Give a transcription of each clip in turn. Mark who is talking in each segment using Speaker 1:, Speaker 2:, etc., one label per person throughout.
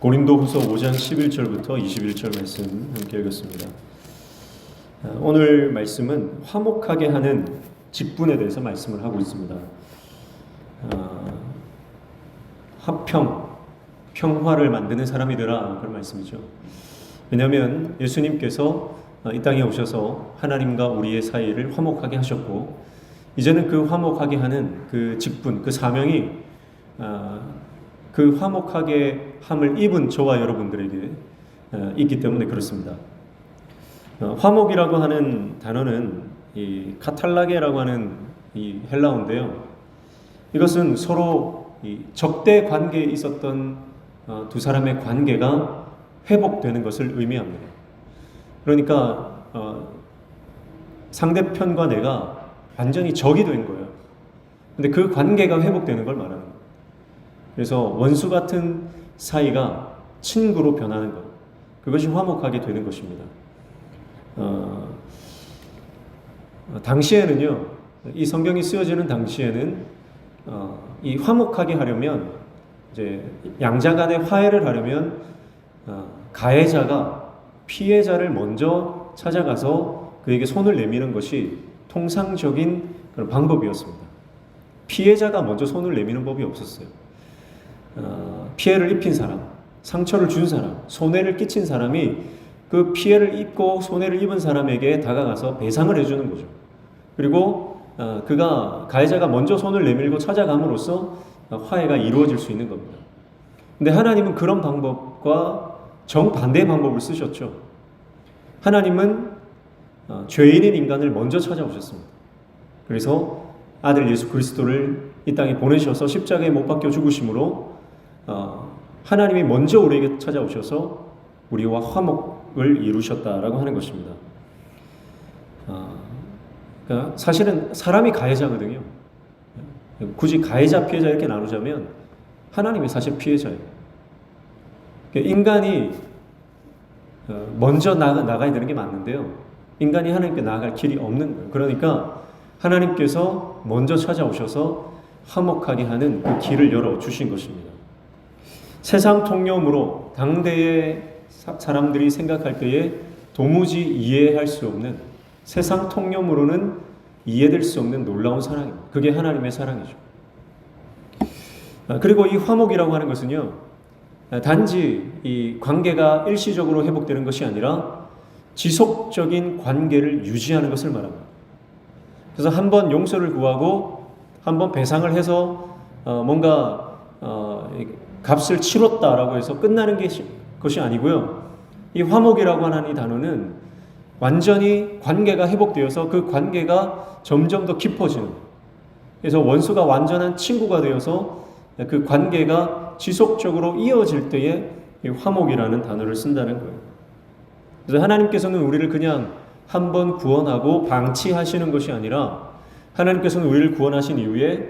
Speaker 1: 고린도후서 5장 11절부터 21절 말씀 함께 읽었습니다. 오늘 말씀은 화목하게 하는 직분에 대해서 말씀을 하고 있습니다. 화평, 평화를 만드는 사람이더라, 그런 말씀이죠. 왜냐하면 예수님께서 이 땅에 오셔서 하나님과 우리의 사이를 화목하게 하셨고, 이제는 그 화목하게 하는 그 직분, 그 사명이 그 화목하게 함을 입은 저와 여러분들에게 있기 때문에 그렇습니다. 화목이라고 하는 단어는 이 카탈라게라고 하는 이 헬라어인데요. 이것은 서로 이 적대 관계에 있었던 두 사람의 관계가 회복되는 것을 의미합니다. 그러니까 상대편과 내가 완전히 적이 된 거예요. 근데 그 관계가 회복되는 걸 말하는 거예요. 그래서 원수 같은 사이가 친구로 변하는 것, 그것이 화목하게 되는 것입니다. 당시에는요, 이 성경이 쓰여지는 당시에는 이 화목하게 하려면, 이제 양자 간의 화해를 하려면 가해자가 피해자를 먼저 찾아가서 그에게 손을 내미는 것이 통상적인 그런 방법이었습니다. 피해자가 먼저 손을 내미는 법이 없었어요. 피해를 입힌 사람, 상처를 준 사람, 손해를 끼친 사람이 그 피해를 입고 손해를 입은 사람에게 다가가서 배상을 해주는 거죠. 그리고 가해자가 먼저 손을 내밀고 찾아감으로써 화해가 이루어질 수 있는 겁니다. 근데 하나님은 그런 방법과 정반대의 방법을 쓰셨죠. 하나님은 죄인인 인간을 먼저 찾아오셨습니다. 그래서 아들 예수 그리스도를 이 땅에 보내셔서 십자가에 못 박혀 죽으심으로 하나님이 먼저 우리에게 찾아오셔서 우리와 화목을 이루셨다라고 하는 것입니다. 그러니까 사실은 사람이 가해자거든요. 굳이 가해자, 피해자 이렇게 나누자면 하나님이 사실 피해자예요. 그러니까 인간이 먼저 나가야 되는 게 맞는데요. 인간이 하나님께 나아갈 길이 없는 거예요. 그러니까 하나님께서 먼저 찾아오셔서 화목하게 하는 그 길을 열어주신 것입니다. 세상 통념으로 당대의 사람들이 생각할 때에 도무지 이해할 수 없는, 세상 통념으로는 이해될 수 없는 놀라운 사랑입니다. 그게 하나님의 사랑이죠. 그리고 이 화목이라고 하는 것은요, 단지 이 관계가 일시적으로 회복되는 것이 아니라 지속적인 관계를 유지하는 것을 말합니다. 그래서 한번 용서를 구하고 한번 배상을 해서 뭔가 값을 치렀다라고 해서 끝나는 것이 아니고요. 이 화목이라고 하는 이 단어는 완전히 관계가 회복되어서 그 관계가 점점 더 깊어지는, 그래서 원수가 완전한 친구가 되어서 그 관계가 지속적으로 이어질 때에 이 화목이라는 단어를 쓴다는 거예요. 그래서 하나님께서는 우리를 그냥 한번 구원하고 방치하시는 것이 아니라 하나님께서는 우리를 구원하신 이후에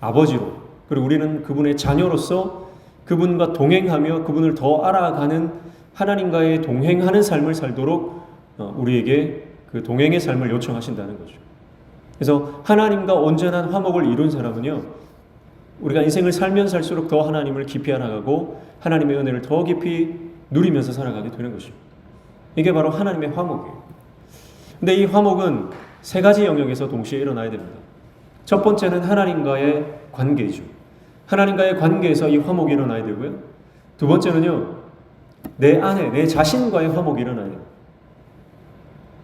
Speaker 1: 아버지로, 그리고 우리는 그분의 자녀로서 그분과 동행하며 그분을 더 알아가는 하나님과의 동행하는 삶을 살도록 우리에게 그 동행의 삶을 요청하신다는 거죠. 그래서 하나님과 온전한 화목을 이룬 사람은요, 우리가 인생을 살면 살수록 더 하나님을 깊이 알아가고 하나님의 은혜를 더 깊이 누리면서 살아가게 되는 것입니다. 이게 바로 하나님의 화목이에요. 근데 이 화목은 세 가지 영역에서 동시에 일어나야 됩니다. 첫 번째는 하나님과의 관계죠. 하나님과의 관계에서 이 화목이 일어나야 되고요. 두 번째는요, 내 안에, 내 자신과의 화목이 일어나야 돼요.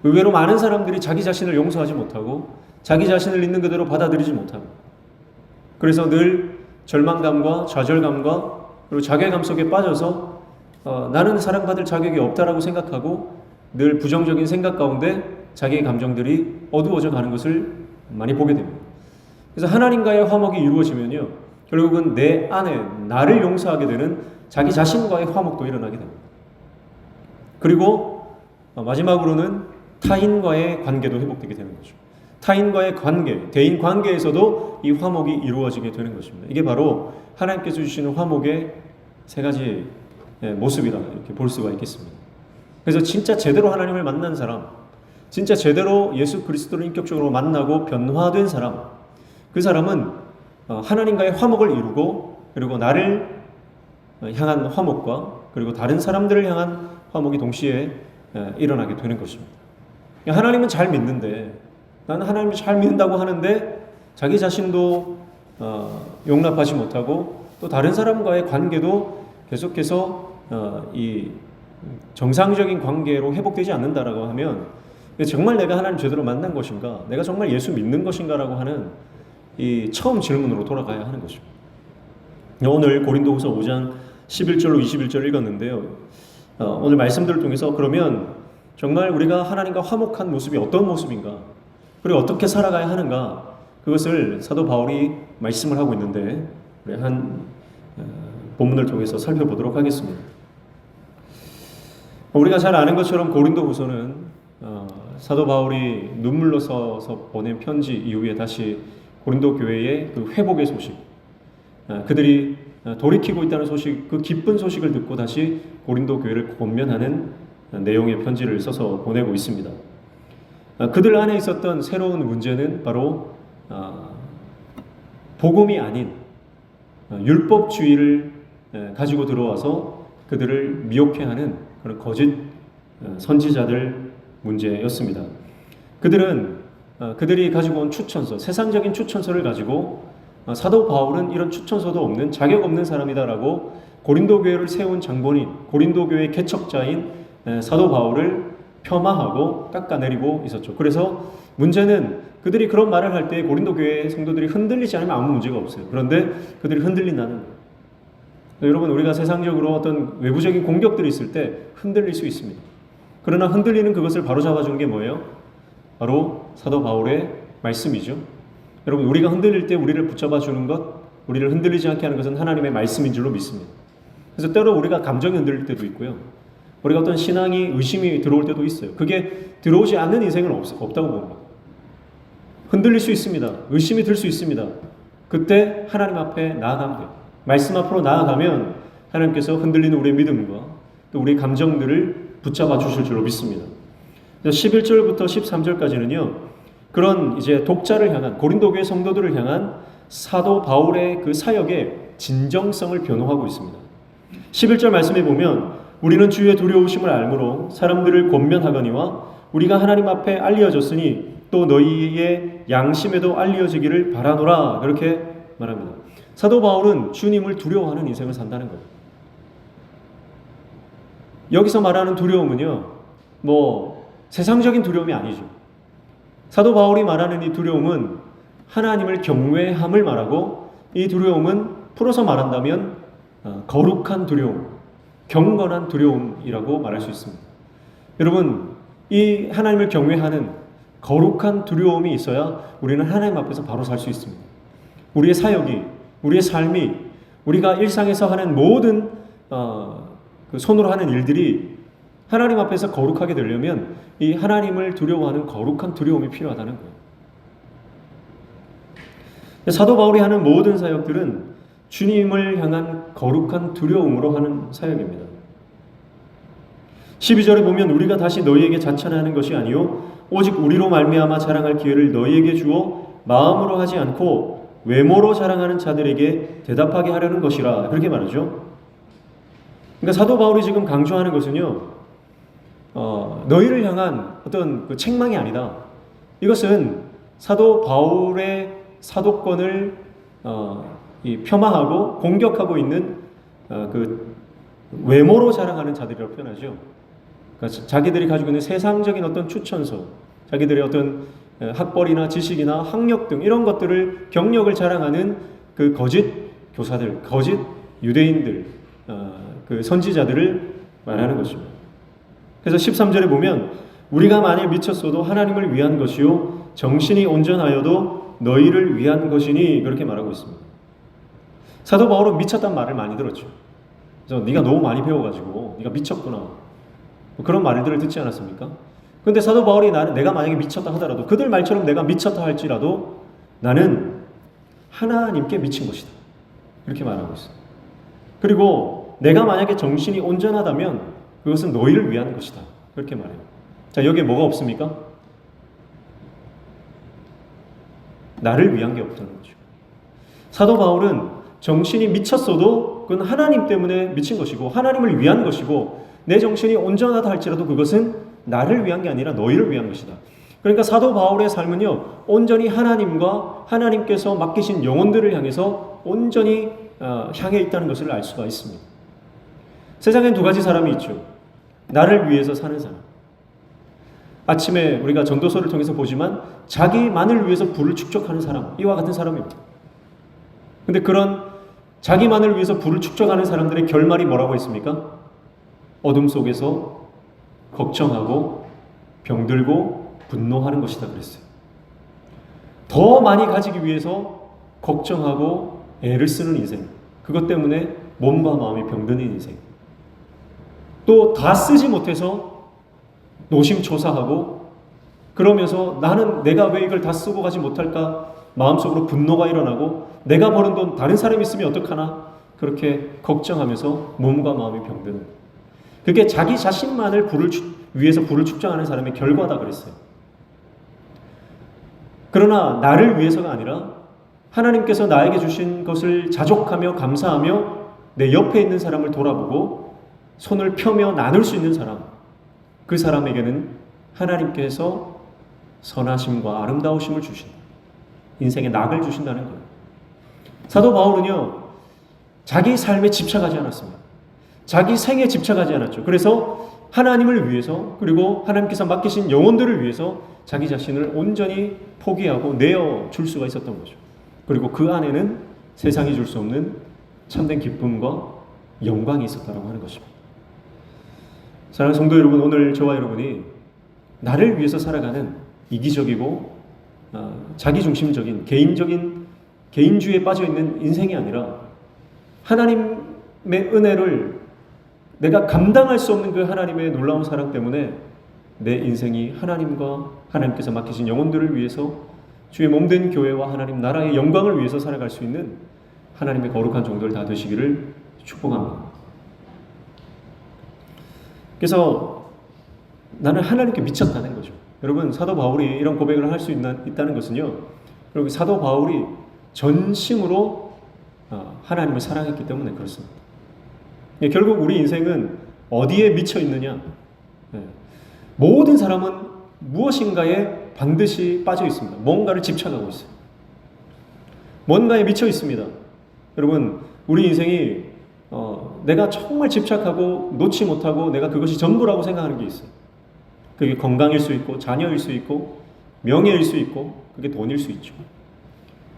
Speaker 1: 의외로 많은 사람들이 자기 자신을 용서하지 못하고 자기 자신을 있는 그대로 받아들이지 못하고, 그래서 늘 절망감과 좌절감과 그리고 자괴감 속에 빠져서 나는 사랑받을 자격이 없다라고 생각하고 늘 부정적인 생각 가운데 자기의 감정들이 어두워져 가는 것을 많이 보게 됩니다. 그래서 하나님과의 화목이 이루어지면요, 결국은 내 안에 나를 용서하게 되는 자기 자신과의 화목도 일어나게 됩니다. 그리고 마지막으로는 타인과의 관계도 회복되게 되는 거죠. 타인과의 관계, 대인 관계에서도 이 화목이 이루어지게 되는 것입니다. 이게 바로 하나님께서 주시는 화목의 세 가지 모습이라 이렇게 볼 수가 있겠습니다. 그래서 진짜 제대로 하나님을 만난 사람, 진짜 제대로 예수 그리스도를 인격적으로 만나고 변화된 사람, 그 사람은 하나님과의 화목을 이루고 그리고 나를 향한 화목과 그리고 다른 사람들을 향한 화목이 동시에 일어나게 되는 것입니다. 하나님은 잘 믿는데, 나는 하나님을 잘 믿는다고 하는데 자기 자신도 용납하지 못하고 또 다른 사람과의 관계도 계속해서 이 정상적인 관계로 회복되지 않는다라고 하면 정말 내가 하나님 제대로 만난 것인가, 내가 정말 예수 믿는 것인가라고 하는 이 처음 질문으로 돌아가야 하는 것입니다. 오늘 고린도후서 5장 11절로 21절 읽었는데요. 오늘 말씀들을 통해서 그러면 정말 우리가 하나님과 화목한 모습이 어떤 모습인가, 그리고 어떻게 살아가야 하는가, 그것을 사도 바울이 말씀을 하고 있는데 우리 한 본문을 통해서 살펴보도록 하겠습니다. 우리가 잘 아는 것처럼 고린도후서는 사도 바울이 눈물로 써서 보낸 편지 이후에 다시 고린도 교회의 그 회복의 소식, 그들이 돌이키고 있다는 소식, 그 기쁜 소식을 듣고 다시 고린도 교회를 권면하는 내용의 편지를 써서 보내고 있습니다. 그들 안에 있었던 새로운 문제는 바로 복음이 아닌 율법주의를 가지고 들어와서 그들을 미혹해 하는 그런 거짓 선지자들 문제였습니다. 그들이 가지고 온 추천서, 세상적인 추천서를 가지고 사도 바울은 이런 추천서도 없는 자격 없는 사람이다라고 고린도 교회를 세운 장본인, 고린도 교회의 개척자인 사도 바울을 폄하하고 깎아내리고 있었죠. 그래서 문제는 그들이 그런 말을 할 때 고린도 교회 성도들이 흔들리지 않으면 아무 문제가 없어요. 그런데 그들이 흔들린다는 거예요. 여러분, 우리가 세상적으로 어떤 외부적인 공격들이 있을 때 흔들릴 수 있습니다. 그러나 흔들리는 그것을 바로잡아주는 게 뭐예요? 바로 사도 바울의 말씀이죠. 여러분, 우리가 흔들릴 때 우리를 붙잡아주는 것, 우리를 흔들리지 않게 하는 것은 하나님의 말씀인 줄로 믿습니다. 그래서 때로 우리가 감정이 흔들릴 때도 있고요. 우리가 어떤 신앙이 의심이 들어올 때도 있어요. 그게 들어오지 않는 인생은 없다고 봅니다. 흔들릴 수 있습니다. 의심이 들 수 있습니다. 그때 하나님 앞에 나아가면 돼요. 말씀 앞으로 나아가면 하나님께서 흔들리는 우리의 믿음과 또 우리의 감정들을 붙잡아 주실 줄로 믿습니다. 11절부터 13절까지는요. 그런 이제 독자를 향한, 고린도 교회 성도들을 향한 사도 바울의 그 사역의 진정성을 변호하고 있습니다. 11절 말씀에 보면 우리는 주의 두려우심을 알므로 사람들을 권면하거니와 우리가 하나님 앞에 알려졌으니 또 너희의 양심에도 알려지기를 바라노라, 그렇게 말합니다. 사도 바울은 주님을 두려워하는 인생을 산다는 거예요. 여기서 말하는 두려움은요, 세상적인 두려움이 아니죠. 사도 바울이 말하는 이 두려움은 하나님을 경외함을 말하고, 이 두려움은 풀어서 말한다면 거룩한 두려움, 경건한 두려움이라고 말할 수 있습니다. 여러분, 이 하나님을 경외하는 거룩한 두려움이 있어야 우리는 하나님 앞에서 바로 살 수 있습니다. 우리의 사역이, 우리의 삶이, 우리가 일상에서 하는 모든 손으로 하는 일들이 하나님 앞에서 거룩하게 되려면 이 하나님을 두려워하는 거룩한 두려움이 필요하다는 거예요. 사도 바울이 하는 모든 사역들은 주님을 향한 거룩한 두려움으로 하는 사역입니다. 12절에 보면 우리가 다시 너희에게 자찬하는 것이 아니요 오직 우리로 말미암아 자랑할 기회를 너희에게 주어 마음으로 하지 않고 외모로 자랑하는 자들에게 대답하게 하려는 것이라, 그렇게 말하죠. 그러니까 사도 바울이 지금 강조하는 것은요, 너희를 향한 어떤 그 책망이 아니다. 이것은 사도 바울의 사도권을 폄하하고 공격하고 있는 그 외모로 자랑하는 자들이라고 표현하죠. 그러니까 자기들이 가지고 있는 세상적인 어떤 추천서, 자기들의 어떤 학벌이나 지식이나 학력 등 이런 것들을, 경력을 자랑하는 그 거짓 교사들, 거짓 유대인들, 그 선지자들을 말하는 것입니다. 그래서 13절에 보면 우리가 만일 미쳤어도 하나님을 위한 것이요 정신이 온전하여도 너희를 위한 것이니, 그렇게 말하고 있습니다. 사도 바울은 미쳤다는 말을 많이 들었죠. 그래서 네가 너무 많이 배워가지고 네가 미쳤구나, 그런 말들을 듣지 않았습니까? 그런데 사도 바울이 내가 만약에 미쳤다 하더라도, 그들 말처럼 내가 미쳤다 할지라도 나는 하나님께 미친 것이다, 이렇게 말하고 있어요. 그리고 내가 만약에 정신이 온전하다면 그것은 너희를 위한 것이다, 그렇게 말해요. 자, 여기에 뭐가 없습니까? 나를 위한 게 없다는 거죠. 사도 바울은 정신이 미쳤어도 그건 하나님 때문에 미친 것이고 하나님을 위한 것이고 내 정신이 온전하다 할지라도 그것은 나를 위한 게 아니라 너희를 위한 것이다. 그러니까 사도 바울의 삶은요, 온전히 하나님과 하나님께서 맡기신 영혼들을 향해서 온전히 향해 있다는 것을 알 수가 있습니다. 세상엔 두 가지 사람이 있죠. 나를 위해서 사는 사람. 아침에 우리가 전도서를 통해서 보지만 자기만을 위해서 부를 축적하는 사람, 이와 같은 사람입니다. 근데 그런 자기만을 위해서 부를 축적하는 사람들의 결말이 뭐라고 했습니까? 어둠 속에서 걱정하고 병들고 분노하는 것이다 그랬어요. 더 많이 가지기 위해서 걱정하고 애를 쓰는 인생, 그것 때문에 몸과 마음이 병드는 인생, 또 다 쓰지 못해서 노심초사하고 그러면서 나는 내가 왜 이걸 다 쓰고 가지 못할까 마음속으로 분노가 일어나고 내가 버는 돈 다른 사람이 있으면 어떡하나 그렇게 걱정하면서 몸과 마음이 병드는, 그게 자기 자신만을 위해서 부를 축적하는 사람의 결과다 그랬어요. 그러나 나를 위해서가 아니라 하나님께서 나에게 주신 것을 자족하며 감사하며 내 옆에 있는 사람을 돌아보고 손을 펴며 나눌 수 있는 사람, 그 사람에게는 하나님께서 선하심과 아름다우심을 주신다. 인생에 낙을 주신다는 거예요. 사도 바울은요, 자기 삶에 집착하지 않았습니다. 자기 생에 집착하지 않았죠. 그래서 하나님을 위해서, 그리고 하나님께서 맡기신 영혼들을 위해서 자기 자신을 온전히 포기하고 내어줄 수가 있었던 거죠. 그리고 그 안에는 세상이 줄 수 없는 참된 기쁨과 영광이 있었다고 하는 것입니다. 사랑하는 성도 여러분, 오늘 저와 여러분이 나를 위해서 살아가는 이기적이고 자기중심적인 개인주의에 빠져있는 인생이 아니라 하나님의 은혜를 내가 감당할 수 없는 그 하나님의 놀라운 사랑 때문에 내 인생이 하나님과 하나님께서 맡기신 영혼들을 위해서 주의 몸된 교회와 하나님 나라의 영광을 위해서 살아갈 수 있는 하나님의 거룩한 종들 다 되시기를 축복합니다. 그래서 나는 하나님께 미쳤다는 거죠. 여러분, 사도 바울이 이런 고백을 할 수 있다는 것은요, 여러분, 사도 바울이 전심으로 하나님을 사랑했기 때문에 그렇습니다. 결국 우리 인생은 어디에 미쳐 있느냐? 모든 사람은 무엇인가에 반드시 빠져 있습니다. 뭔가를 집착하고 있어요. 뭔가에 미쳐 있습니다. 여러분, 우리 인생이 내가 정말 집착하고 놓지 못하고 내가 그것이 전부라고 생각하는 게 있어요. 그게 건강일 수 있고 자녀일 수 있고 명예일 수 있고 그게 돈일 수 있죠.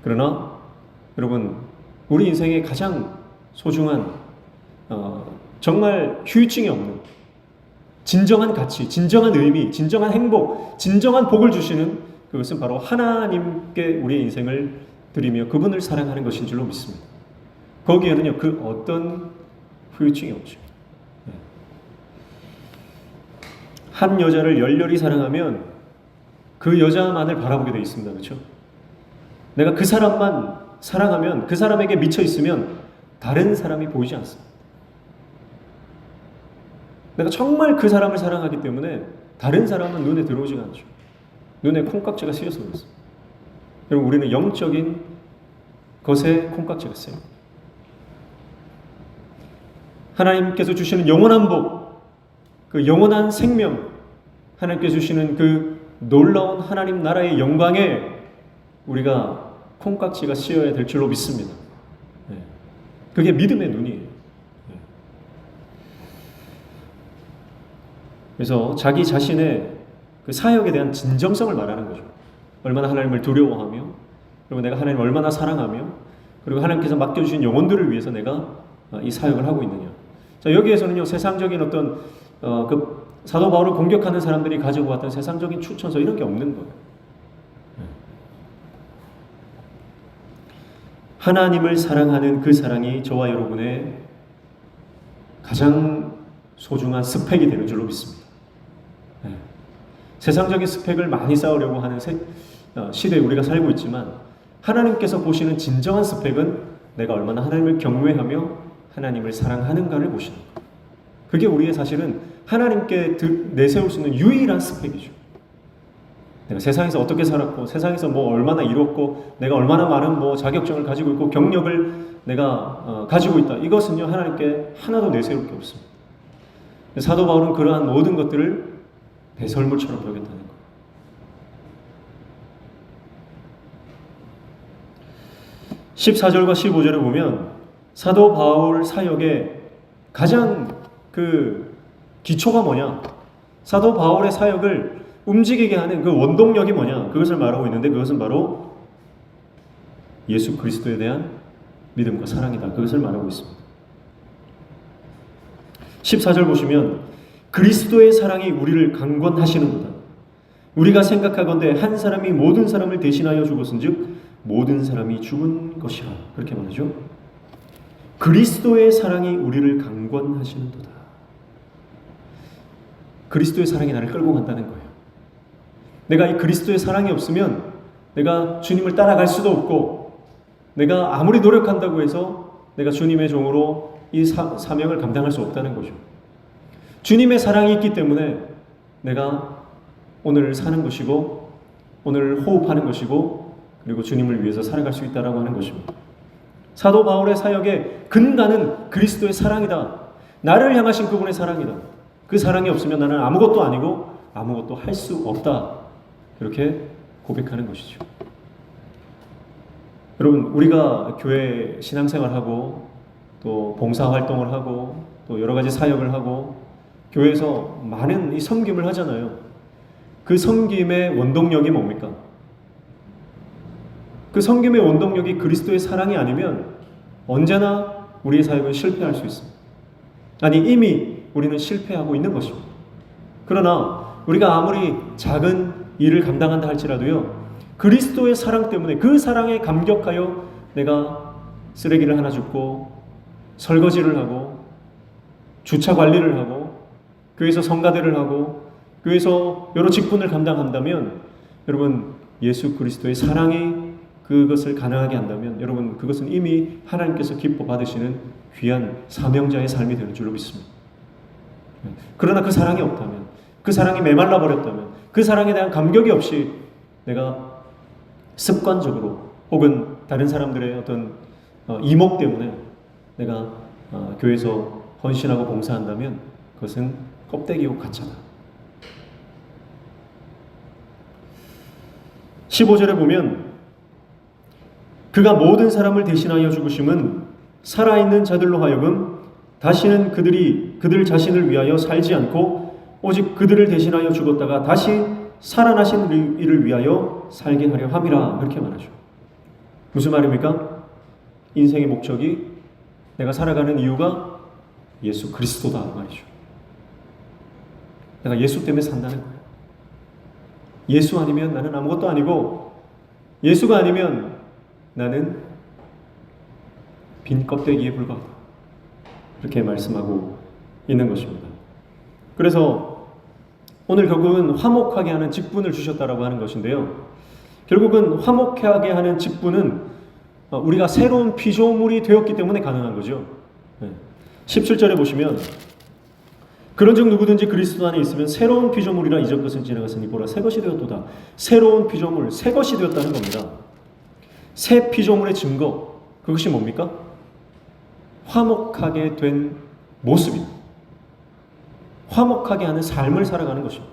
Speaker 1: 그러나 여러분, 우리 인생의 가장 소중한 정말 휴유증이 없는 진정한 가치, 진정한 의미, 진정한 행복, 진정한 복을 주시는 그것은 바로 하나님께 우리의 인생을 드리며 그분을 사랑하는 것인 줄로 믿습니다. 거기에는요, 그 어떤 후유증이 없죠. 한 여자를 열렬히 사랑하면 그 여자만을 바라보게 되어 있습니다. 그렇죠? 내가 그 사람만 사랑하면, 그 사람에게 미쳐 있으면 다른 사람이 보이지 않습니다. 내가 정말 그 사람을 사랑하기 때문에 다른 사람은 눈에 들어오지가 않죠. 눈에 콩깍지가 씌어서 그렇습니다. 여러분, 우리는 영적인 것에 콩깍지가 씌입니다. 하나님께서 주시는 영원한 복, 그 영원한 생명, 하나님께서 주시는 그 놀라운 하나님 나라의 영광에 우리가 콩깍지가 씌어야 될 줄로 믿습니다. 그게 믿음의 눈이에요. 그래서 자기 자신의 그 사역에 대한 진정성을 말하는 거죠. 얼마나 하나님을 두려워하며, 그리고 내가 하나님을 얼마나 사랑하며, 그리고 하나님께서 맡겨주신 영혼들을 위해서 내가 이 사역을 하고 있느냐. 자, 여기에서는요, 세상적인 어떤 그 사도 바울을 공격하는 사람들이 가지고 왔던 세상적인 추천서 이런 게 없는 거예요. 하나님을 사랑하는 그 사랑이 저와 여러분의 가장 소중한 스펙이 되는 줄로 믿습니다. 세상적인 스펙을 많이 쌓으려고 하는 시대에 우리가 살고 있지만 하나님께서 보시는 진정한 스펙은 내가 얼마나 하나님을 경외하며 하나님을 사랑하는가를 보시는 거예요. 그게 우리의 사실은 하나님께 내세울 수 있는 유일한 스펙이죠. 내가 세상에서 어떻게 살았고, 세상에서 뭐 얼마나 이뤘고, 내가 얼마나 많은 뭐 자격증을 가지고 있고, 경력을 내가 가지고 있다. 이것은요, 하나님께 하나도 내세울 게 없습니다. 사도 바울은 그러한 모든 것들을 배설물처럼 여겼다는 거예요. 14절과 15절에 보면 사도 바울 사역의 가장 그 기초가 뭐냐? 사도 바울의 사역을 움직이게 하는 그 원동력이 뭐냐? 그것을 말하고 있는데 그것은 바로 예수 그리스도에 대한 믿음과 사랑이다. 그것을 말하고 있습니다. 14절 보시면 그리스도의 사랑이 우리를 강권하시는도다. 우리가 생각하건대 한 사람이 모든 사람을 대신하여 죽었은즉 모든 사람이 죽은 것이라. 그렇게 말하죠. 그리스도의 사랑이 우리를 강권하시는도다. 그리스도의 사랑이 나를 끌고 간다는 거예요. 내가 이 그리스도의 사랑이 없으면 내가 주님을 따라갈 수도 없고, 내가 아무리 노력한다고 해서 내가 주님의 종으로 이 사명을 감당할 수 없다는 거죠. 주님의 사랑이 있기 때문에 내가 오늘 사는 것이고, 오늘 호흡하는 것이고, 그리고 주님을 위해서 살아갈 수 있다라고 하는 것입니다. 사도 바울의 사역의 근간은 그리스도의 사랑이다. 나를 향하신 그분의 사랑이다. 그 사랑이 없으면 나는 아무것도 아니고 아무것도 할 수 없다. 이렇게 고백하는 것이죠. 여러분, 우리가 교회 신앙생활하고 또 봉사활동을 하고 또 여러 가지 사역을 하고 교회에서 많은 이 섬김을 하잖아요. 그 섬김의 원동력이 뭡니까? 그 섬김의 원동력이 그리스도의 사랑이 아니면 언제나 우리의 사역은 실패할 수 있습니다. 아니, 이미 우리는 실패하고 있는 것입니다. 그러나 우리가 아무리 작은 일을 감당한다 할지라도요, 그리스도의 사랑 때문에 그 사랑에 감격하여 내가 쓰레기를 하나 줍고 설거지를 하고 주차 관리를 하고 교회에서 성가대를 하고 교회에서 여러 직분을 감당한다면, 여러분, 예수 그리스도의 사랑이 그것을 가능하게 한다면 여러분, 그것은 이미 하나님께서 기뻐 받으시는 귀한 사명자의 삶이 되는 줄로 믿습니다. 그러나 그 사랑이 없다면, 그 사랑이 메말라 버렸다면, 그 사랑에 대한 감격이 없이 내가 습관적으로 혹은 다른 사람들의 어떤 이목 때문에 내가 교회에서 헌신하고 봉사한다면 그것은 껍데기고 가짜다. 15절에 보면 그가 모든 사람을 대신하여 죽으심은 살아있는 자들로 하여금 다시는 그들 자신을 위하여 살지 않고 오직 그들을 대신하여 죽었다가 다시 살아나신 이를 위하여 살게 하려 함이라. 그렇게 말하죠. 무슨 말입니까? 인생의 목적이, 내가 살아가는 이유가 예수 그리스도다 말이죠. 내가 예수 때문에 산다는 거예요. 예수 아니면 나는 아무것도 아니고, 예수가 아니면 나는 빈 껍데기에 불과하다. 그렇게 말씀하고 있는 것입니다. 그래서 오늘 결국은 화목하게 하는 직분을 주셨다라고 하는 것인데요. 결국은 화목하게 하는 직분은 우리가 새로운 피조물이 되었기 때문에 가능한 거죠. 17절에 보시면 그런즉 누구든지 그리스도 안에 있으면 새로운 피조물이라 이전 것은 지나갔으니 보라 새 것이 되었도다. 새로운 피조물, 새 것이 되었다는 겁니다. 새 피조물의 증거, 그것이 뭡니까? 화목하게 된 모습입니다. 화목하게 하는 삶을 살아가는 것입니다.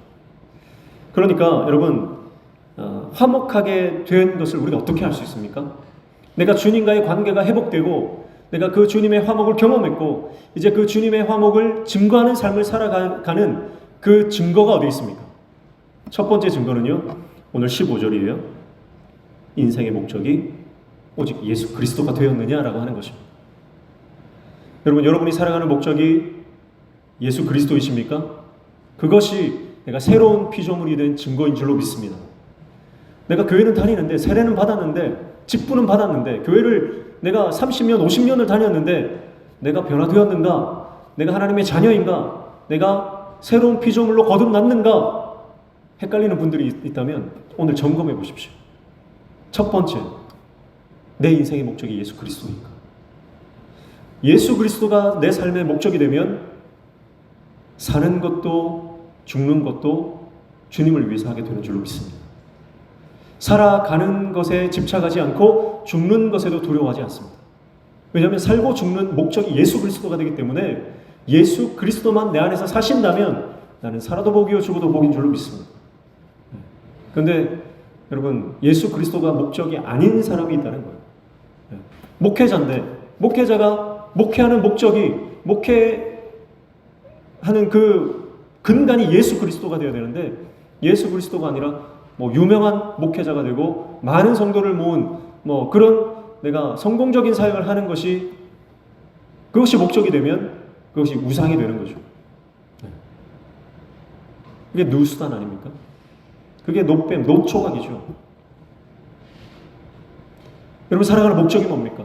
Speaker 1: 그러니까 여러분, 화목하게 된 것을 우리가 어떻게 할 수 있습니까? 내가 주님과의 관계가 회복되고 내가 그 주님의 화목을 경험했고 이제 그 주님의 화목을 증거하는 삶을 살아가는 그 증거가 어디 있습니까? 첫 번째 증거는요, 오늘 15절이에요. 인생의 목적이 오직 예수 그리스도가 되었느냐라고 하는 것입니다. 여러분, 여러분이 살아가는 목적이 예수 그리스도이십니까? 그것이 내가 새로운 피조물이 된 증거인 줄로 믿습니다. 내가 교회는 다니는데, 세례는 받았는데, 직분은 받았는데, 교회를 내가 30년, 50년을 다녔는데 내가 변화되었는가? 내가 하나님의 자녀인가? 내가 새로운 피조물로 거듭났는가? 헷갈리는 분들이 있다면 오늘 점검해 보십시오. 첫 번째, 내 인생의 목적이 예수 그리스도인가? 예수 그리스도가 내 삶의 목적이 되면 사는 것도 죽는 것도 주님을 위해서 하게 되는 줄로 믿습니다. 살아가는 것에 집착하지 않고 죽는 것에도 두려워하지 않습니다. 왜냐하면 살고 죽는 목적이 예수 그리스도가 되기 때문에 예수 그리스도만 내 안에서 사신다면 나는 살아도 복이요 죽어도 복인 줄로 믿습니다. 그런데 여러분, 예수 그리스도가 목적이 아닌 사람이 있다는 거예요. 목회자인데 목회자가 목회하는 목적이 목회하는 그 근간이 예수 그리스도가 되어야 되는데 예수 그리스도가 아니라 뭐 유명한 목회자가 되고 많은 성도를 모은 뭐 그런 내가 성공적인 사역을 하는 것이 그것이 목적이 되면 그것이 우상이 되는 거죠. 그게 누수단 아닙니까? 그게 노뱀, 노초각이죠. 여러분, 살아가는 목적이 뭡니까?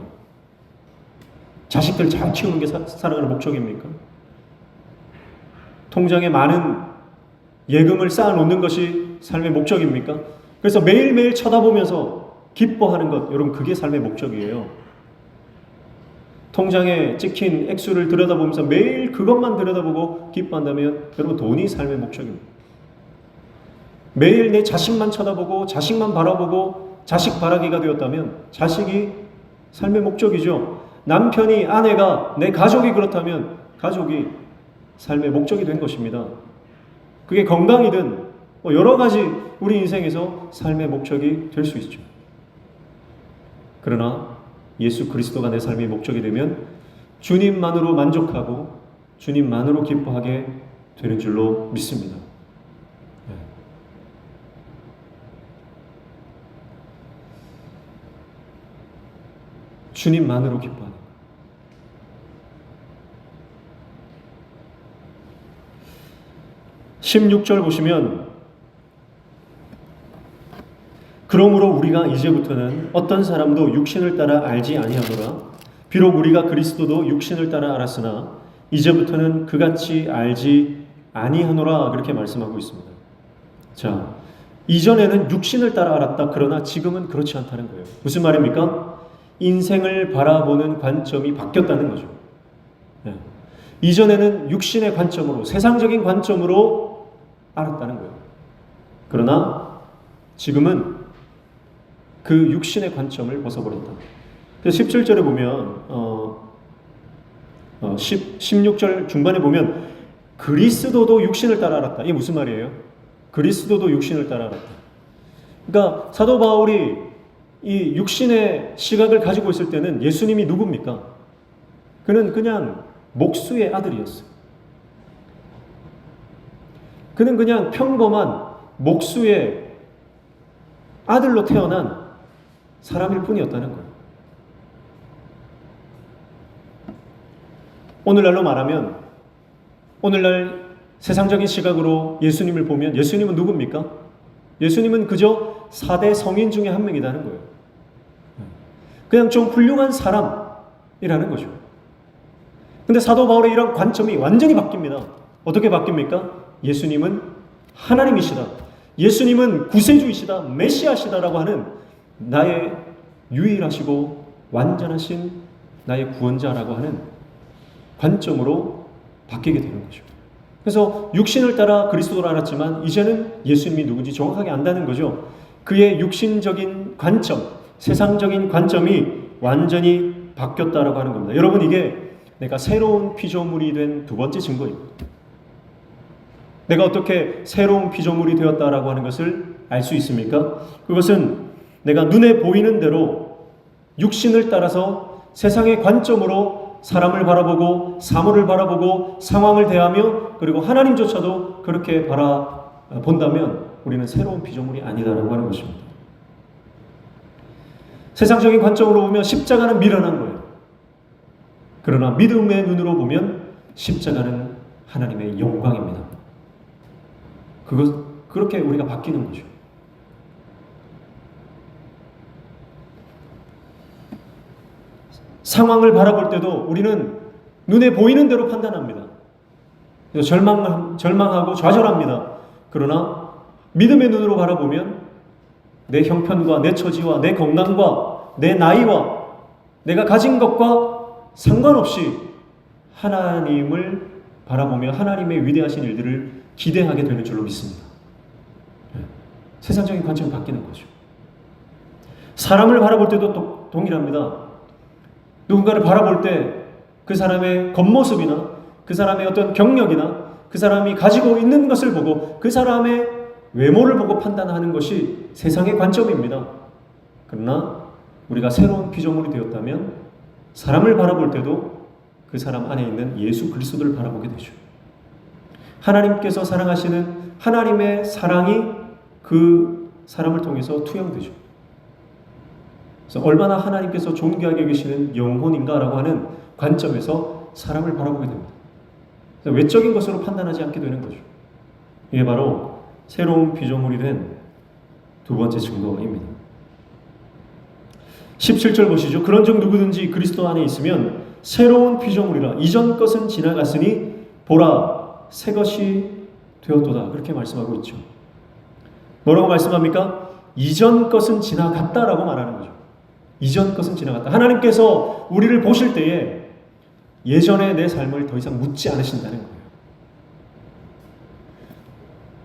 Speaker 1: 자식들 잘 키우는 게 살아가는 목적입니까? 통장에 많은 예금을 쌓아놓는 것이 삶의 목적입니까? 그래서 매일매일 쳐다보면서 기뻐하는 것, 여러분, 그게 삶의 목적이에요. 통장에 찍힌 액수를 들여다보면서 매일 그것만 들여다보고 기뻐한다면 여러분, 돈이 삶의 목적입니다. 매일 내 자식만 쳐다보고 자식만 바라보고 자식 바라기가 되었다면 자식이 삶의 목적이죠. 남편이, 아내가, 내 가족이 그렇다면 가족이 삶의 목적이 된 것입니다. 그게 건강이든 여러 가지 우리 인생에서 삶의 목적이 될 수 있죠. 그러나 예수 그리스도가 내 삶의 목적이 되면 주님만으로 만족하고 주님만으로 기뻐하게 되는 줄로 믿습니다. 주님만으로 기뻐하는 것. 16절 보시면 그러므로 우리가 이제부터는 어떤 사람도 육신을 따라 알지 아니하노라. 비록 우리가 그리스도도 육신을 따라 알았으나 이제부터는 그같이 알지 아니하노라. 그렇게 말씀하고 있습니다. 자, 이전에는 육신을 따라 알았다. 그러나 지금은 그렇지 않다는 거예요. 무슨 말입니까? 인생을 바라보는 관점이 바뀌었다는 거죠. 네. 이전에는 육신의 관점으로, 세상적인 관점으로 알았다는 거예요. 그러나 지금은 그 육신의 관점을 벗어버렸다. 17절에 보면 16절 중반에 보면 그리스도도 육신을 따라 알았다. 이게 무슨 말이에요? 그리스도도 육신을 따라 알았다. 그러니까 사도 바울이 이 육신의 시각을 가지고 있을 때는 예수님이 누굽니까? 그는 그냥 목수의 아들이었어요. 그는 그냥 평범한 목수의 아들로 태어난 사람일 뿐이었다는 거예요. 오늘날로 말하면 오늘날 세상적인 시각으로 예수님을 보면 예수님은 누굽니까? 예수님은 그저 4대 성인 중에 한 명이라는 거예요. 그냥 좀 훌륭한 사람이라는 거죠. 근데 사도 바울의 이런 관점이 완전히 바뀝니다. 어떻게 바뀝니까? 예수님은 하나님이시다. 예수님은 구세주이시다. 메시아시다라고 하는 나의 유일하시고 완전하신 나의 구원자라고 하는 관점으로 바뀌게 되는 거죠. 그래서 육신을 따라 그리스도를 알았지만 이제는 예수님이 누군지 정확하게 안다는 거죠. 그의 육신적인 관점, 세상적인 관점이 완전히 바뀌었다라고 하는 겁니다. 여러분, 이게 내가 새로운 피조물이 된 두 번째 증거입니다. 내가 어떻게 새로운 피조물이 되었다라고 하는 것을 알 수 있습니까? 그것은 내가 눈에 보이는 대로 육신을 따라서 세상의 관점으로 사람을 바라보고 사물을 바라보고 상황을 대하며 그리고 하나님조차도 그렇게 바라본다면 우리는 새로운 피조물이 아니다라고 하는 것입니다. 세상적인 관점으로 보면 십자가는 미련한 거예요. 그러나 믿음의 눈으로 보면 십자가는 하나님의 영광입니다. 그렇게 우리가 바뀌는 거죠. 상황을 바라볼 때도 우리는 눈에 보이는 대로 판단합니다. 그래서 절망하고 좌절합니다. 그러나 믿음의 눈으로 바라보면 내 형편과 내 처지와 내 건강과 내 나이와 내가 가진 것과 상관없이 하나님을 바라보며 하나님의 위대하신 일들을 기대하게 되는 줄로 믿습니다. 세상적인 관점이 바뀌는 거죠. 사람을 바라볼 때도 동일합니다. 누군가를 바라볼 때 그 사람의 겉모습이나 그 사람의 어떤 경력이나 그 사람이 가지고 있는 것을 보고 그 사람의 외모를 보고 판단하는 것이 세상의 관점입니다. 그러나 우리가 새로운 피조물이 되었다면 사람을 바라볼 때도 그 사람 안에 있는 예수 그리스도를 바라보게 되죠. 하나님께서 사랑하시는 하나님의 사랑이 그 사람을 통해서 투영되죠. 그래서 얼마나 하나님께서 존귀하게 여기시는 영혼인가라고 하는 관점에서 사람을 바라보게 됩니다. 외적인 것으로 판단하지 않게 되는 거죠. 이게 바로 새로운 피조물이 된 두 번째 증거입니다. 17절 보시죠. 그런즉 누구든지 그리스도 안에 있으면 새로운 피조물이라 이전 것은 지나갔으니 보라 새 것이 되었도다. 그렇게 말씀하고 있죠. 뭐라고 말씀합니까? 이전 것은 지나갔다라고 말하는 거죠. 이전 것은 지나갔다. 하나님께서 우리를 보실 때에 예전의 내 삶을 더 이상 묻지 않으신다는 거예요.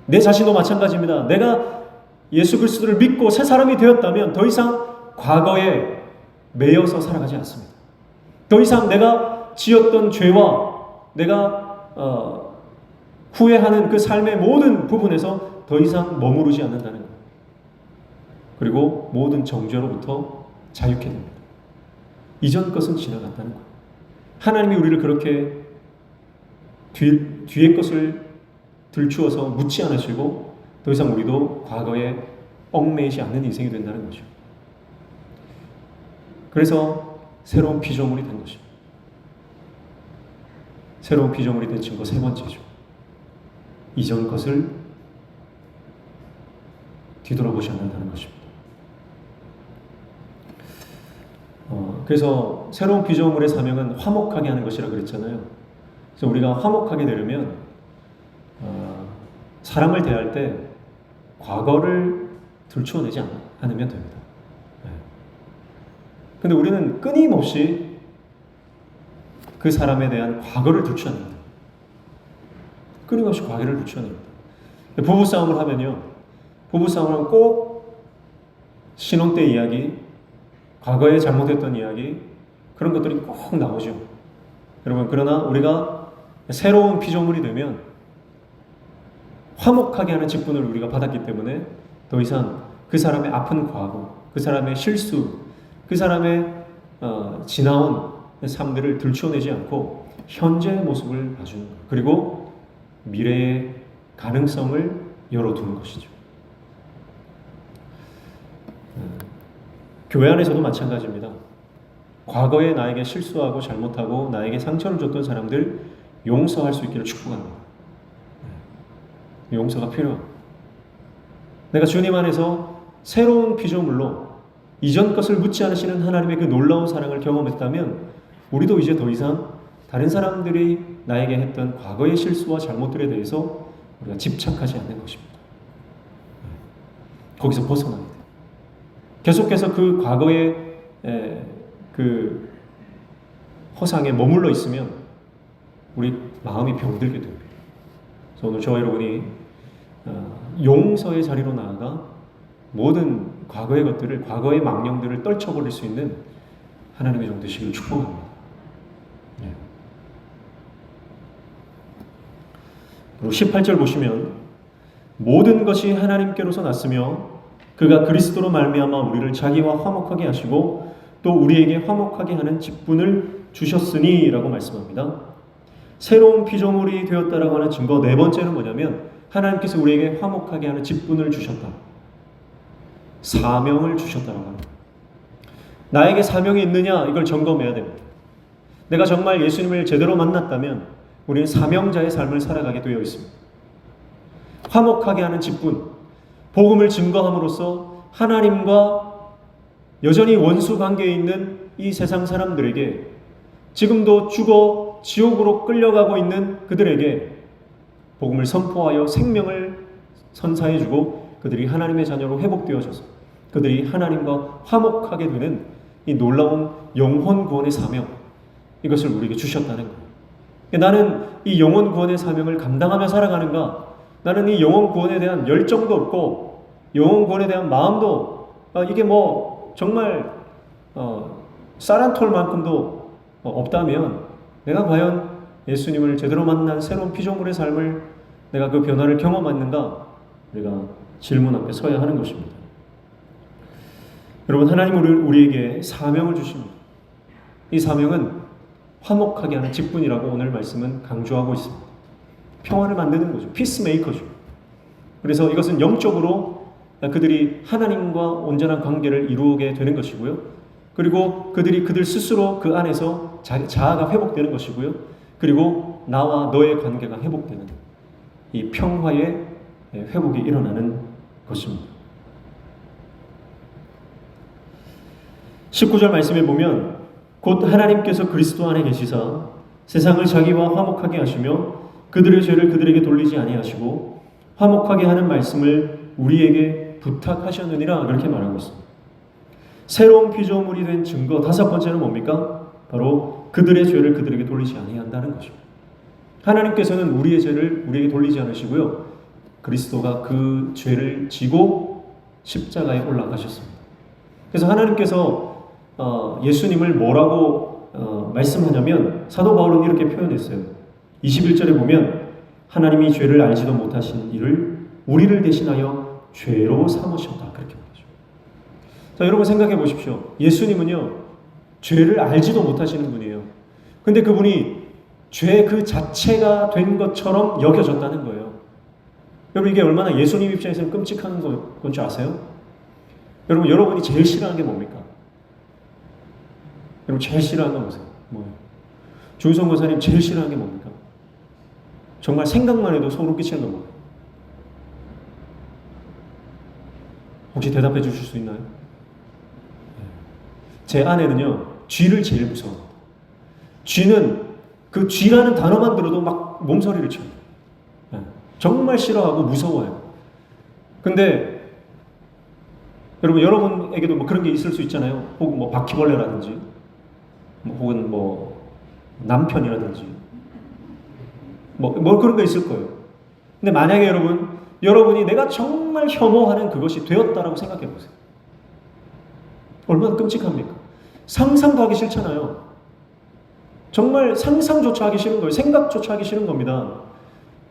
Speaker 1: 내 자신도 마찬가지입니다. 내가 예수 그리스도를 믿고 새 사람이 되었다면 더 이상 과거에 매여서 살아가지 않습니다. 더 이상 내가 지었던 죄와 내가 후회하는 그 삶의 모든 부분에서 더 이상 머무르지 않는다는 거예요. 그리고 모든 정죄로부터 자유케 됩니다. 이전 것은 지나갔다는 거예요. 하나님이 우리를 그렇게 뒤의 것을 들추어서 묻지 않으시고 더 이상 우리도 과거에 얽매이지 않는 인생이 된다는 거죠. 그래서 새로운 피조물이 된 것입니다. 새로운 피조물이 된 증거 세 번째죠. 이전 것을 뒤돌아보지 않는다는 것입니다. 그래서 새로운 피조물의 사명은 화목하게 하는 것이라고 그랬잖아요. 그래서 우리가 화목하게 되려면 사람을 대할 때 과거를 들추어내지 않으면 됩니다. 근데 우리는 끊임없이 그 사람에 대한 과거를 들추어냅니다. 끊임없이 과거를 들추어냅니다. 부부싸움을 하면요. 부부싸움을 하면 꼭 신혼 때 이야기, 과거에 잘못했던 이야기, 그런 것들이 꼭 나오죠. 여러분, 그러나 우리가 새로운 피조물이 되면 화목하게 하는 직분을 우리가 받았기 때문에 더 이상 그 사람의 아픈 과거, 그 사람의 실수, 그 사람의 지나온 삶들을 들추어내지 않고 현재의 모습을 봐주는 것, 그리고 미래의 가능성을 열어두는 것이죠. 교회 안에서도 마찬가지입니다. 과거에 나에게 실수하고 잘못하고 나에게 상처를 줬던 사람들 용서할 수 있기를 축복합니다. 용서가 필요합니다. 내가 주님 안에서 새로운 피조물로 이전 것을 묻지 않으시는 하나님의 그 놀라운 사랑을 경험했다면 우리도 이제 더 이상 다른 사람들이 나에게 했던 과거의 실수와 잘못들에 대해서 우리가 집착하지 않는 것입니다. 거기서 벗어나야 돼요. 계속해서 그 과거의 그 허상에 머물러 있으면 우리 마음이 병들게 됩니다. 그래서 오늘 저와 여러분이 용서의 자리로 나아가 모든 과거의 것들을, 과거의 망령들을 떨쳐버릴 수 있는 하나님의 종 되시길 축복합니다. 네. 그리고 18절 보시면 모든 것이 하나님께로서 났으며 그가 그리스도로 말미암아 우리를 자기와 화목하게 하시고 또 우리에게 화목하게 하는 직분을 주셨으니 라고 말씀합니다. 새로운 피조물이 되었다라고 하는 증거 네 번째는 뭐냐면 하나님께서 우리에게 화목하게 하는 직분을 주셨다. 사명을 주셨다라고 합니다. 나에게 사명이 있느냐 이걸 점검해야 됩니다. 내가 정말 예수님을 제대로 만났다면 우리는 사명자의 삶을 살아가게 되어 있습니다. 화목하게 하는 직분, 복음을 증거함으로써 하나님과 여전히 원수 관계에 있는 이 세상 사람들에게 지금도 죽어 지옥으로 끌려가고 있는 그들에게 복음을 선포하여 생명을 선사해주고 그들이 하나님의 자녀로 회복되어져서 그들이 하나님과 화목하게 되는 이 놀라운 영혼 구원의 사명, 이것을 우리에게 주셨다는 거예요. 나는 이 영혼 구원의 사명을 감당하며 살아가는가? 나는 이 영혼 구원에 대한 열정도 없고 영혼 구원에 대한 마음도 이게 뭐 정말 쌀 한 톨만큼도 없다면 내가 과연 예수님을 제대로 만난 새로운 피조물의 삶을 내가 그 변화를 경험했는가? 우리가 질문 앞에 서야 하는 것입니다. 여러분, 하나님은 우리에게 사명을 주십니다. 이 사명은 화목하게 하는 직분이라고 오늘 말씀은 강조하고 있습니다. 평화를 만드는 거죠. 피스메이커죠. 그래서 이것은 영적으로 그들이 하나님과 온전한 관계를 이루게 되는 것이고요. 그리고 그들 스스로 그 안에서 자아가 회복되는 것이고요. 그리고 나와 너의 관계가 회복되는 이 평화의 회복이 일어나는 것입니다. 19절 말씀에 보면 곧 하나님께서 그리스도 안에 계시사 세상을 자기와 화목하게 하시며 그들의 죄를 그들에게 돌리지 아니하시고 화목하게 하는 말씀을 우리에게 부탁하셨느니라, 그렇게 말하고 있습니다. 새로운 피조물이 된 증거 다섯 번째는 뭡니까? 바로 그들의 죄를 그들에게 돌리지 아니한다는 것입니다. 하나님께서는 우리의 죄를 우리에게 돌리지 않으시고요. 그리스도가 그 죄를 지고 십자가에 올라가셨습니다. 그래서 하나님께서 예수님을 뭐라고 말씀하냐면 사도 바울은 이렇게 표현했어요. 21절에 보면 하나님이 죄를 알지도 못하신 이를 우리를 대신하여 죄로 삼으셨다, 그렇게 말하죠. 자, 여러분 생각해 보십시오. 예수님은요, 죄를 알지도 못하시는 분이에요. 근데 그분이 죄 그 자체가 된 것처럼 여겨졌다는 거예요. 여러분, 이게 얼마나 예수님 입장에서는 끔찍한 건 줄 아세요? 여러분이 제일 싫어하는 게 뭡니까? 여러분 제일 싫어하는 건 뭐세요? 뭐예요? 조유성 권사님 제일 싫어하는 게 뭡니까? 정말 생각만 해도 소름 끼치는 건 뭐예요? 혹시 대답해 주실 수 있나요? 제 아내는요, 쥐를 제일 무서워합니다. 쥐는 그 쥐라는 단어만 들어도 막 몸서리를 쳐요. 정말 싫어하고 무서워요. 근데 여러분에게도 뭐 그런 게 있을 수 있잖아요. 혹은 뭐 바퀴벌레라든지, 혹은 뭐 남편이라든지, 뭐 그런 거 있을 거예요. 근데 만약에 여러분이 내가 정말 혐오하는 그것이 되었다라고 생각해 보세요. 얼마나 끔찍합니까? 상상도 하기 싫잖아요. 정말 상상조차 하기 싫은 거예요. 생각조차 하기 싫은 겁니다.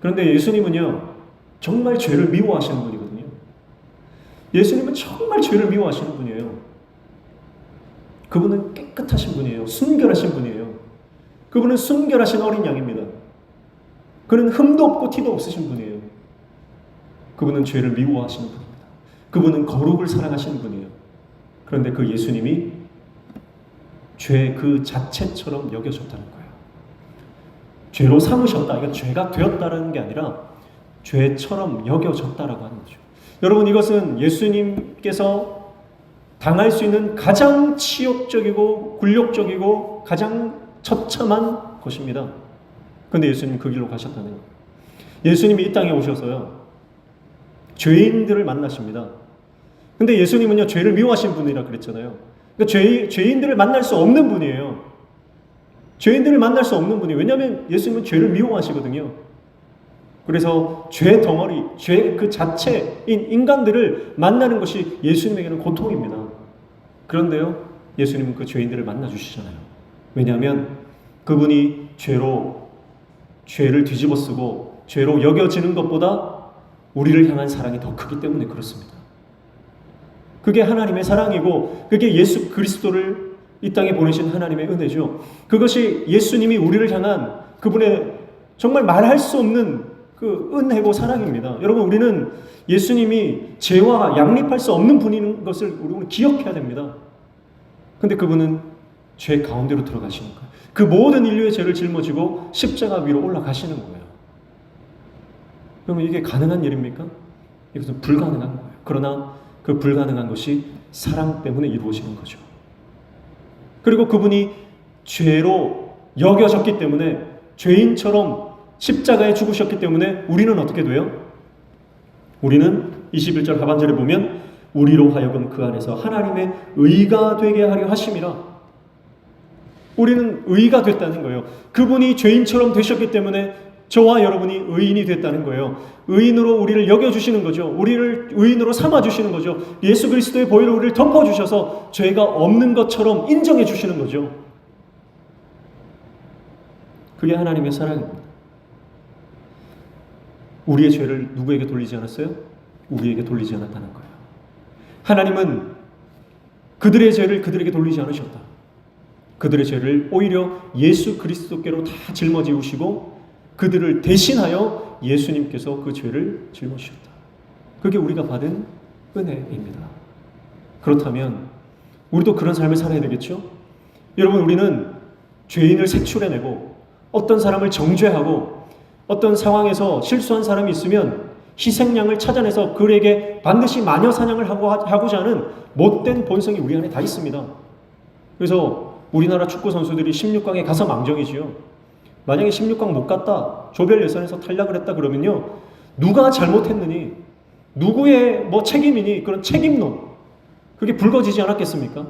Speaker 1: 그런데 예수님은요, 정말 죄를 미워하시는 분이거든요. 예수님은 정말 죄를 미워하시는 분이에요. 그분은 깨끗하신 분이에요. 순결하신 분이에요. 그분은 순결하신 어린 양입니다. 그는 흠도 없고 티도 없으신 분이에요. 그분은 죄를 미워하시는 분입니다. 그분은 거룩을 사랑하시는 분이에요. 그런데 그 예수님이 죄 그 자체처럼 여겨졌다는 거예요. 죄로 삼으셨다. 이건 죄가 되었다는 게 아니라 죄처럼 여겨졌다라고 하는 거죠. 여러분, 이것은 예수님께서 당할 수 있는 가장 치욕적이고 굴욕적이고 가장 처참한 것입니다. 그런데 예수님 그 길로 가셨다는 거예요. 예수님이 이 땅에 오셔서요, 죄인들을 만나십니다. 근데 예수님은요, 죄를 미워하신 분이라 그랬잖아요. 그러니까 죄인들을 만날 수 없는 분이에요. 죄인들을 만날 수 없는 분이에요. 왜냐하면 예수님은 죄를 미워하시거든요. 그래서 죄 덩어리, 죄 그 자체인 인간들을 만나는 것이 예수님에게는 고통입니다. 그런데요, 예수님은 그 죄인들을 만나 주시잖아요. 왜냐하면 그분이 죄를 뒤집어 쓰고 죄로 여겨지는 것보다 우리를 향한 사랑이 더 크기 때문에 그렇습니다. 그게 하나님의 사랑이고 그게 예수 그리스도를 이 땅에 보내신 하나님의 은혜죠. 그것이 예수님이 우리를 향한 그분의 정말 말할 수 없는 그 은혜고 사랑입니다. 여러분, 우리는 예수님이 죄와 양립할 수 없는 분인 것을 우리는 기억해야 됩니다. 근데 그분은 죄 가운데로 들어가시는 거예요. 그 모든 인류의 죄를 짊어지고 십자가 위로 올라가시는 거예요. 그러면 이게 가능한 일입니까? 이것은 불가능한 거예요. 그러나 그 불가능한 것이 사랑 때문에 이루어지는 거죠. 그리고 그분이 죄로 여겨졌기 때문에, 죄인처럼 십자가에 죽으셨기 때문에 우리는 어떻게 돼요? 우리는 21절 하반절에 보면 우리로 하여금 그 안에서 하나님의 의가 되게 하려 하심이라. 우리는 의가 됐다는 거예요. 그분이 죄인처럼 되셨기 때문에 저와 여러분이 의인이 됐다는 거예요. 의인으로 우리를 여겨주시는 거죠. 우리를 의인으로 삼아주시는 거죠. 예수 그리스도의 보혈로 우리를 덮어주셔서 죄가 없는 것처럼 인정해 주시는 거죠. 그게 하나님의 사랑입니다. 우리의 죄를 누구에게 돌리지 않았어요? 우리에게 돌리지 않았다는 거예요. 하나님은 그들의 죄를 그들에게 돌리지 않으셨다. 그들의 죄를 오히려 예수 그리스도께로 다 짊어지우시고 그들을 대신하여 예수님께서 그 죄를 짊어지셨다. 그게 우리가 받은 은혜입니다. 그렇다면 우리도 그런 삶을 살아야 되겠죠? 여러분, 우리는 죄인을 색출해내고 어떤 사람을 정죄하고 어떤 상황에서 실수한 사람이 있으면 희생양을 찾아내서 그에게 반드시 마녀 사냥을 하고자 하는 못된 본성이 우리 안에 다 있습니다. 그래서 우리나라 축구 선수들이 16강에 가서 망정이지요. 만약에 16강 못 갔다, 조별 예선에서 탈락을 했다 그러면요, 누가 잘못했느니, 누구의 책임이니, 그런 책임론, 그게 불거지지 않았겠습니까?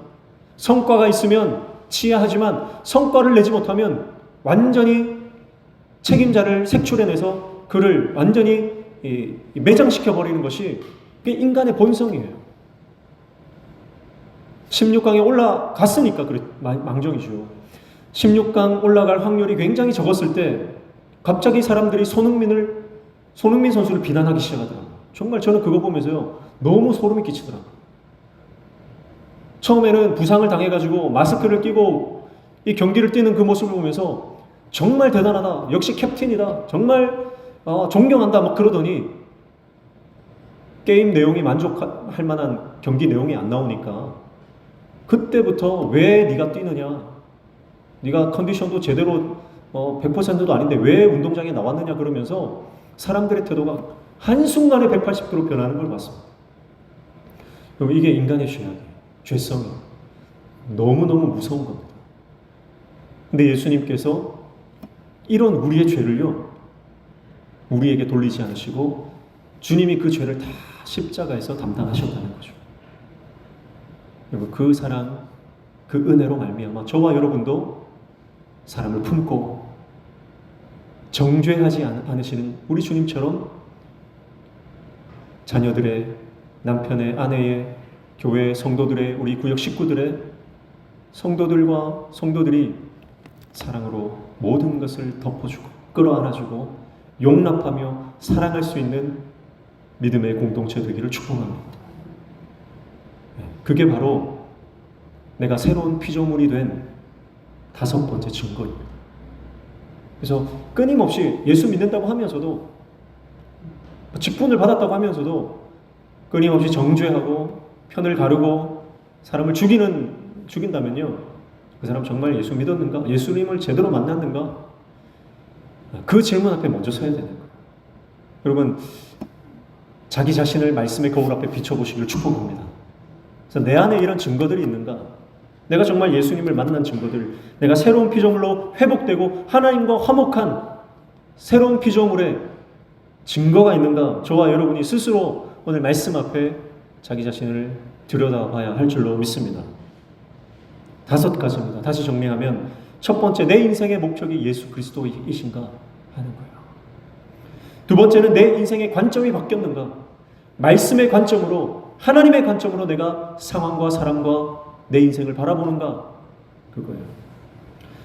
Speaker 1: 성과가 있으면 치하하지만 성과를 내지 못하면 완전히 책임자를 색출해내서 그를 완전히 매장시켜버리는 것이 그게 인간의 본성이에요. 16강에 올라갔으니까 망정이죠. 16강 올라갈 확률이 굉장히 적었을 때 갑자기 사람들이 손흥민 선수를 비난하기 시작하더라고요. 정말 저는 그거 보면서요, 너무 소름이 끼치더라고요. 처음에는 부상을 당해가지고 마스크를 끼고 이 경기를 뛰는 그 모습을 보면서 정말 대단하다, 역시 캡틴이다, 정말 존경한다 막 그러더니 게임 내용이 만족할 만한 경기 내용이 안 나오니까 그때부터 왜 네가 뛰느냐, 네가 컨디션도 제대로 100%도 아닌데 왜 운동장에 나왔느냐 그러면서 사람들의 태도가 한순간에 180도로 변하는 걸 봤습니다. 여러분, 이게 인간의 죄악이에요. 죄성이 너무너무 무서운 겁니다. 근데 예수님께서 이런 우리의 죄를요, 우리에게 돌리지 않으시고 주님이 그 죄를 다 십자가에서 담당하셨다는 거죠. 여러분, 그 사랑, 그 은혜로 말미암아 저와 여러분도 사람을 품고 정죄하지 않으시는 우리 주님처럼 자녀들의, 남편의, 아내의, 교회 성도들의, 우리 구역 식구들의, 성도들이 사랑으로 모든 것을 덮어주고 끌어안아주고 용납하며 사랑할 수 있는 믿음의 공동체 되기를 축복합니다. 그게 바로 내가 새로운 피조물이 된 5번째 증거입니다. 그래서 끊임없이 예수 믿는다고 하면서도, 직분을 받았다고 하면서도 끊임없이 정죄하고 편을 가르고 사람을 죽인다면요, 그 사람 정말 예수 믿었는가? 예수님을 제대로 만났는가? 그 질문 앞에 먼저 서야 되는 거예요. 여러분, 자기 자신을 말씀의 거울 앞에 비춰보시기를 축복합니다. 그래서 내 안에 이런 증거들이 있는가? 내가 정말 예수님을 만난 증거들, 내가 새로운 피조물로 회복되고 하나님과 화목한 새로운 피조물의 증거가 있는가? 저와 여러분이 스스로 오늘 말씀 앞에 자기 자신을 들여다봐야 할 줄로 믿습니다. 5가지입니다. 다시 정리하면, 첫 번째, 내 인생의 목적이 예수 그리스도이신가 하는 거예요. 두 번째는 내 인생의 관점이 바뀌었는가? 말씀의 관점으로, 하나님의 관점으로 내가 상황과 사람과 내 인생을 바라보는가? 그거예요.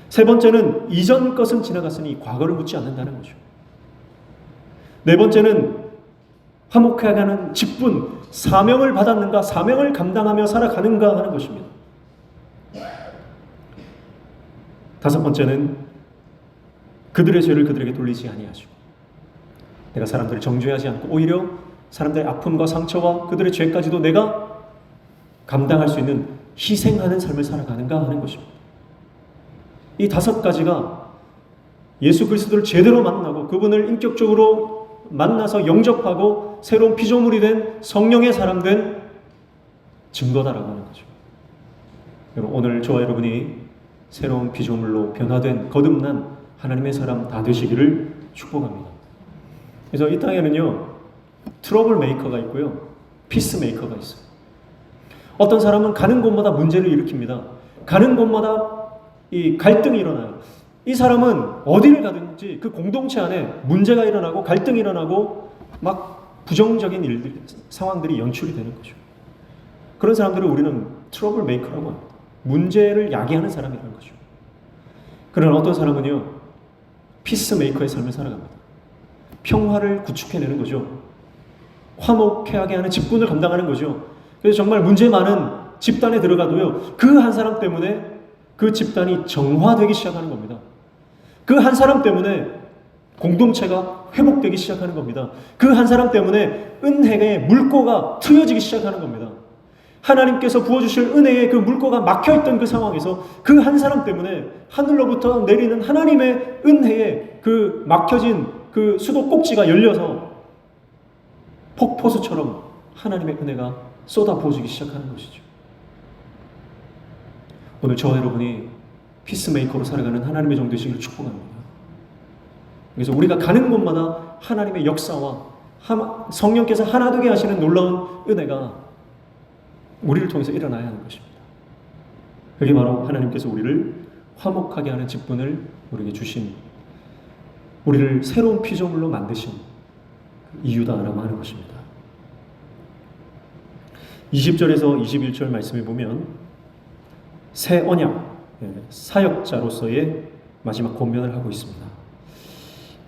Speaker 1: 세 번째는 이전 것은 지나갔으니 과거를 묻지 않는다는 거죠. 네 번째는 화목해가는 직분, 사명을 받았는가? 사명을 감당하며 살아가는가 하는 것입니다. 5번째는 그들의 죄를 그들에게 돌리지 아니하시고, 내가 사람들을 정죄하지 않고 오히려 사람들의 아픔과 상처와 그들의 죄까지도 내가 감당할 수 있는 희생하는 삶을 살아가는가 하는 것입니다. 이 5가지가 예수 그리스도를 제대로 만나고 그분을 인격적으로 만나서 영접하고 새로운 피조물이 된 성령의 사람 된 증거다라고 하는 거죠. 여러분, 오늘 저와 여러분이 새로운 피조물로 변화된 거듭난 하나님의 사람 다 되시기를 축복합니다. 그래서 이 땅에는요, 트러블 메이커가 있고요, 피스 메이커가 있어요. 어떤 사람은 가는 곳마다 문제를 일으킵니다. 가는 곳마다 이 갈등이 일어나요. 이 사람은 어디를 가든 아니지 그 공동체 안에 문제가 일어나고 갈등이 일어나고 막 부정적인 일들, 상황들이 연출이 되는 거죠. 그런 사람들을 우리는 트러블 메이커라고 합니다. 문제를 야기하는 사람이라는 거죠. 그러나 어떤 사람은요, 피스 메이커의 삶을 살아갑니다. 평화를 구축해내는 거죠. 화목하게 하는 직분을 감당하는 거죠. 그래서 정말 문제 많은 집단에 들어가도요, 그 한 사람 때문에 그 집단이 정화되기 시작하는 겁니다. 그 한 사람 때문에 공동체가 회복되기 시작하는 겁니다. 그 한 사람 때문에 은혜의 물꼬가 트여지기 시작하는 겁니다. 하나님께서 부어주실 은혜의 그 물꼬가 막혀있던 그 상황에서 그 한 사람 때문에 하늘로부터 내리는 하나님의 은혜의 그 막혀진 그 수도꼭지가 열려서 폭포수처럼 하나님의 은혜가 쏟아 부어지기 시작하는 것이죠. 오늘 저와 여러분이 피스메이커로 살아가는 하나님의 종 되시기를 축복합니다. 그래서 우리가 가는 곳마다 하나님의 역사와 성령께서 하나 되게 하시는 놀라운 은혜가 우리를 통해서 일어나야 하는 것입니다. 그게 바로 하나님께서 우리를 화목하게 하는 직분을 우리에게 주신, 우리를 새로운 피조물로 만드신 이유다라고 하는 것입니다. 20절에서 21절 말씀에 보면 새 언약, 사역자로서의 마지막 권면을 하고 있습니다.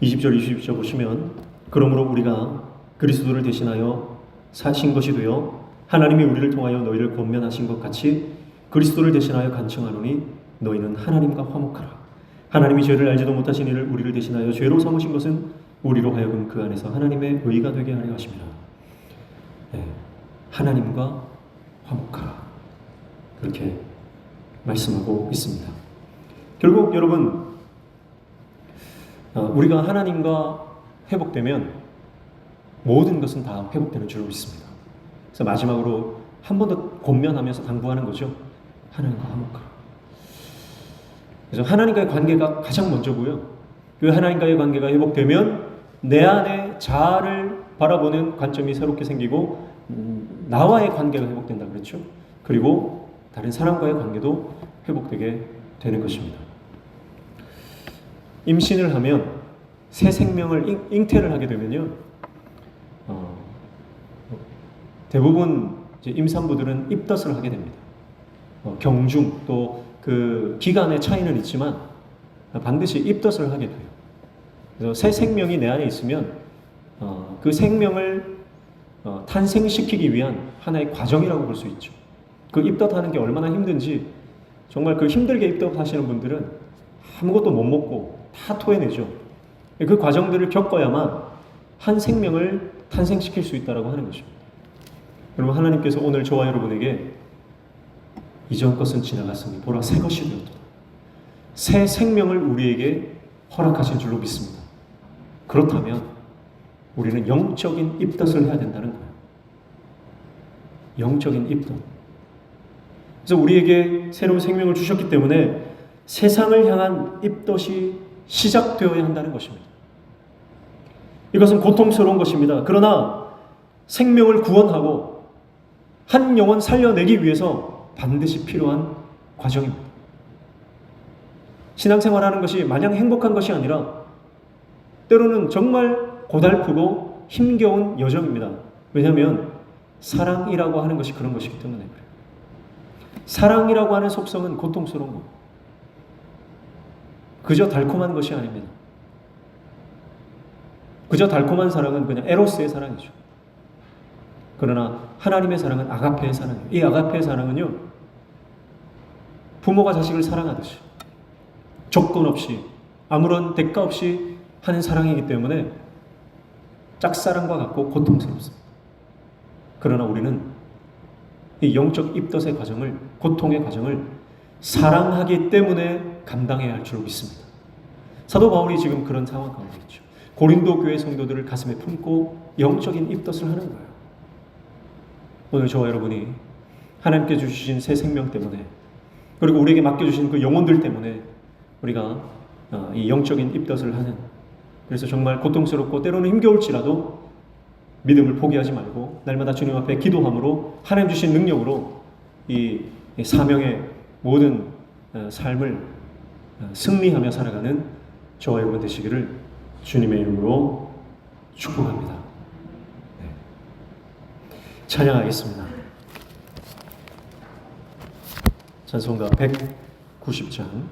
Speaker 1: 20절, 21절 보시면 그러므로 우리가 그리스도를 대신하여 사신 것이 되어 하나님이 우리를 통하여 너희를 권면하신 것 같이 그리스도를 대신하여 간청하노니 너희는 하나님과 화목하라. 하나님이 죄를 알지도 못하신 이를 우리를 대신하여 죄로 삼으신 것은 우리로 하여금 그 안에서 하나님의 의가 되게 하려 하십니다. 하나님과 화목하라. 그렇게 말씀하고 있습니다. 결국 여러분, 우리가 하나님과 회복되면 모든 것은 다 회복되는 줄로 믿습니다. 그래서 마지막으로 한 번 더 권면하면서 당부하는 거죠. 하나님과 화목하라. 그래서 하나님과의 관계가 가장 먼저고요. 그 하나님과의 관계가 회복되면 내 안에 자아를 바라보는 관점이 새롭게 생기고 나와의 관계가 회복된다 그랬죠. 그리고 다른 사람과의 관계도 회복되게 되는 것입니다. 임신을 하면 새 생명을 잉태를 하게 되면요, 대부분 이제 임산부들은 입덧을 하게 됩니다. 경중 또 그 기간의 차이는 있지만 반드시 입덧을 하게 돼요. 그래서 새 생명이 내 안에 있으면 그 생명을 탄생시키기 위한 하나의 과정이라고 볼 수 있죠. 그 입덧하는 게 얼마나 힘든지, 정말 그 힘들게 입덧하시는 분들은 아무것도 못 먹고 다 토해내죠. 그 과정들을 겪어야만 한 생명을 탄생시킬 수 있다고 하는 것입니다. 여러분, 하나님께서 오늘 저와 여러분에게 이전 것은 지나갔으니 보라 새 것이 되었도다, 새 생명을 우리에게 허락하신 줄로 믿습니다. 그렇다면 우리는 영적인 입덧을 해야 된다는 거예요. 영적인 입덧. 그래서 우리에게 새로운 생명을 주셨기 때문에 세상을 향한 입덧이 시작되어야 한다는 것입니다. 이것은 고통스러운 것입니다. 그러나 생명을 구원하고 한 영혼 살려내기 위해서 반드시 필요한 과정입니다. 신앙생활하는 것이 마냥 행복한 것이 아니라 때로는 정말 고달프고 힘겨운 여정입니다. 왜냐하면 사랑이라고 하는 것이 그런 것이기 때문에 그래요. 사랑이라고 하는 속성은 고통스러운 것, 그저 달콤한 것이 아닙니다. 그저 달콤한 사랑은 그냥 에로스의 사랑이죠. 그러나 하나님의 사랑은 아가페의 사랑이에요. 이 아가페의 사랑은요, 부모가 자식을 사랑하듯이 조건 없이 아무런 대가 없이 하는 사랑이기 때문에 짝사랑과 같고 고통스럽습니다. 그러나 우리는 이 영적 입덧의 과정을, 고통의 과정을 사랑하기 때문에 감당해야 할 줄 믿습니다. 사도 바울이 지금 그런 상황 가운데 있죠. 고린도 교회 성도들을 가슴에 품고 영적인 입덧을 하는 거예요. 오늘 저와 여러분이 하나님께 주신 새 생명 때문에, 그리고 우리에게 맡겨주신 그 영혼들 때문에 우리가 이 영적인 입덧을 하는, 그래서 정말 고통스럽고 때로는 힘겨울지라도 믿음을 포기하지 말고 날마다 주님 앞에 기도함으로 하나님 주신 능력으로 이 사명의 모든 삶을 승리하며 살아가는 저와 여러분 되시기를 주님의 이름으로 축복합니다. 네. 찬양하겠습니다. 찬송가 190장